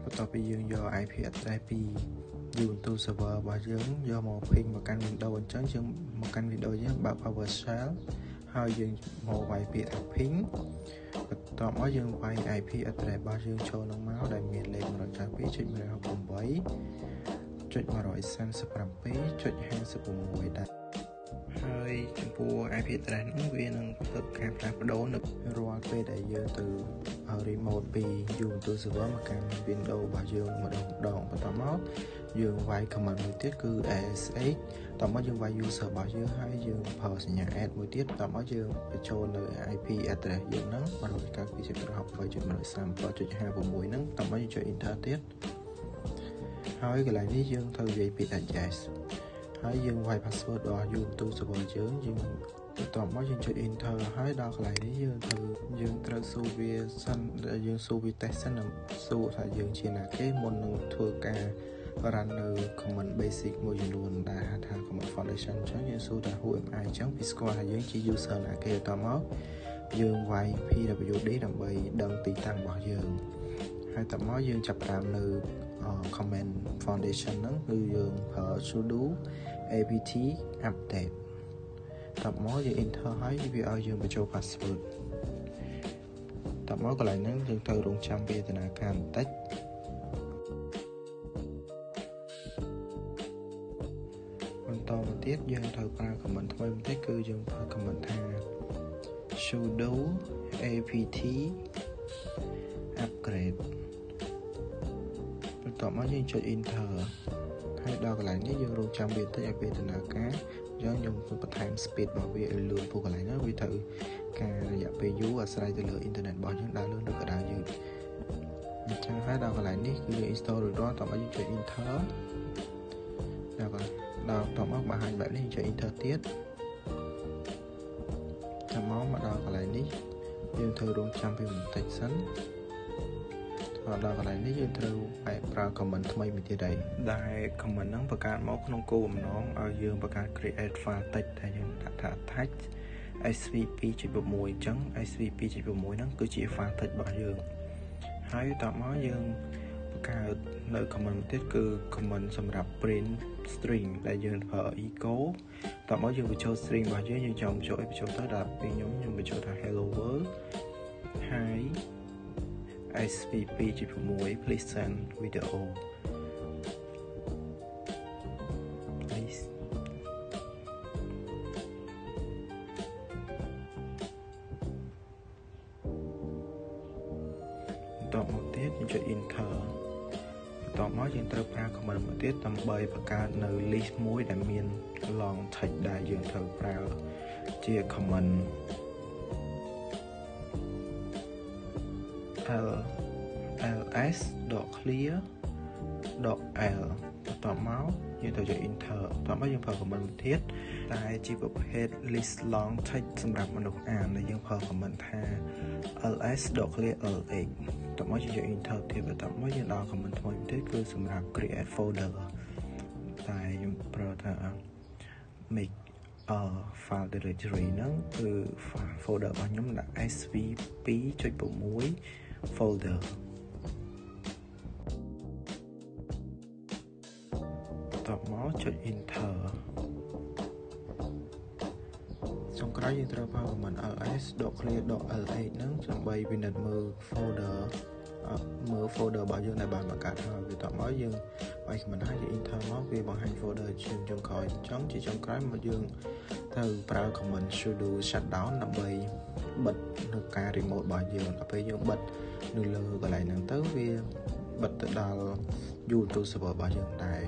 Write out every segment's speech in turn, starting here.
បន្ទាប់ពីយើងយក IP address ពី Ubuntu server របស់យើងយកមក ping មកកាន់ Windows អញ្ចឹងយើងមកកាន់ Windows យើងបើក PowerShell ហើយយើងមកវាយពាក្យថា ping បន្ទាប់មកយើងវាយ IP address របស់យើងចូលនឹងមកដែលមានលេខ 192.168.137.54 ដែរហើយចំពោះ IP address ហ្នឹងវានឹងធ្វើការផ្លាស់ប្ដូរនៅរាល់ពេលដែលយើងទៅ remote ពី Ubuntu server មកកាន់ Windows របស់យើងម្ដងបន្ទាប់មកយើងវាយ command មួយទៀតគឺ ASH បន្ទាប់មកយើងវាយ user របស់យើងហើយយើងប្រើសញ្ញា add មួយទៀតបន្ទាប់មកយើងបញ្ចូលនៅ IP address យើងហ្នឹង 192.168.137.56 ហ្នឹងបន្ទាប់មកយើងចុច enter ទៀតហើយកន្លែងនេះយើងត្រូវនិយាយពាក្យថា yes ហើយយើងវាយ password របស់ Ubuntu server យើងបន្ទាប់មកយើងចុច enter ហើយដល់កន្លែងនេះយើងត្រូវសួរវាសិនយើងសួរវា test សិនសួរថាយើងជាណាគេមុននឹងធ្វើការ run នៅ command basic មួយចំនួនដែលហៅថា command foundation អញ្ចឹងយើងសួរថា who am I អញ្ចឹងពីស្គាល់ថាយើងជា user ណាគេបន្ទាប់មកយើងវាយ pwd ដើម្បីដឹងទីតាំងរបស់យើងហើយបន្ទាប់មកយើងចាប់ផ្ដើមនៅ command foundation ហ្នឹងគឺយើងប្រើ sudo apt update បន្ទាប់មកយើង enter ហើយវាឲ្យយើងបញ្ចូល password បន្ទាប់មកកន្លែងហ្នឹងយើងត្រូវរងចាំវេទនាការបន្តិចបន្តមកទៀតយើងត្រូវប្រើ command ថ្មីបន្តិចគឺយើងប្រើ command ថា sudo apt upgrade បន្ទាប់មកយើងចុច enter ហើយដល់កន្លែងនេះយើងរងចាំវាបន្តិចឲ្យវេទនាការយើងបន្ថែម speed របស់វាឲ្យលឿនព្រោះកន្លែងហ្នឹងវាត្រូវការរយៈពេលយូរអាស្រ័យទៅលើអ៊ីនធឺណិតរបស់យើងដើរលឿនឬក៏ដើរយឺតអញ្ចឹងហើយដល់កន្លែងនេះគឺយើង install រួចរាល់តោះមកយើងចុច enter ដល់តោះមកបង្ហាញបែបនេះចុច enter ទៀតចាំមកដល់កន្លែងនេះយើងត្រូវរងចាំពេលបន្តិចសិនដល់កន្លែងនេះយើងត្រូវប្រើ command ថ្មីមួយទៀតដែល command ហ្នឹងបង្កើតមកក្នុងគោលបំណងឲ្យយើងបង្កើត create file text ដែលយើងដាក់ថា text svp.6 អញ្ចឹង svp.6 ហ្នឹងគឺជា file text របស់យើងហើយតមកយើងបង្កើតនៅ command មួយទៀតគឺ command សម្រាប់ print string ដែលយើងប្រើ echo តមកយើងបញ្ចូល string របស់យើងចង់បញ្ចូលទៅដល់ពេលខ្ញុំបញ្ចូលថា hello world ហើយ svp.6 please send video please បន្តមកទៀតយើងចុច enter បន្ទាប់មកយើងត្រូវប្រើ command មួយទៀតដើម្បីបង្កើតនៅ list មួយដែលមាន long text ដែលយើងត្រូវប្រើជា command ls.clear.l បន្ទាប់មកយើងត្រូវចុច enter បន្ទាប់មកយើងប្រើ command មួយទៀតតែជាប្រភេទ list long text សម្រាប់មនុស្សអានដែលយើងប្រើ command ថា ls.clear.lx បន្ទាប់មកយើងចុច enter ទៀតបន្ទាប់មកយើងដល់ command ថ្មីមួយទៀតគឺសម្រាប់ create folder តែខ្ញុំប្រើថា make file directory ហ្នឹងគឺ folder របស់ខ្ញុំដាក់ svp.6 folder បន្ទាប់មកចុច enter ចុងក្រោយយើងត្រូវប្រើ command ls.clear.lx ហ្នឹងដើម្បីពិនិត្យមើល folder របស់យើងដែលបានបង្កើតហើយបន្ទាប់មកយើងវាយ command ហើយយើង enter មកវាបង្ហាញ folder ជាចុងក្រោយអញ្ចឹងជាចុងក្រោយមកយើងត្រូវប្រើ command sudo shutdown ដើម្បីបិទនៅការ remote របស់យើងដល់ពេលយើងបិទនៅលើកន្លែងហ្នឹងទៅវាបិទទៅដល់ Ubuntu server របស់យើងដែរ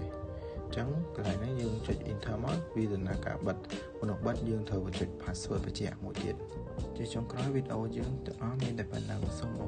អញ្ចឹងកន្លែងនេះយើងចុច enter មកវាដំណើរការបិទមុននឹងបិទយើងត្រូវចុច password បញ្ជាក់មួយទៀតជាចុងក្រោយវីដេអូយើងទាំងអស់មានតែប៉ុណ្ណឹងសូមអ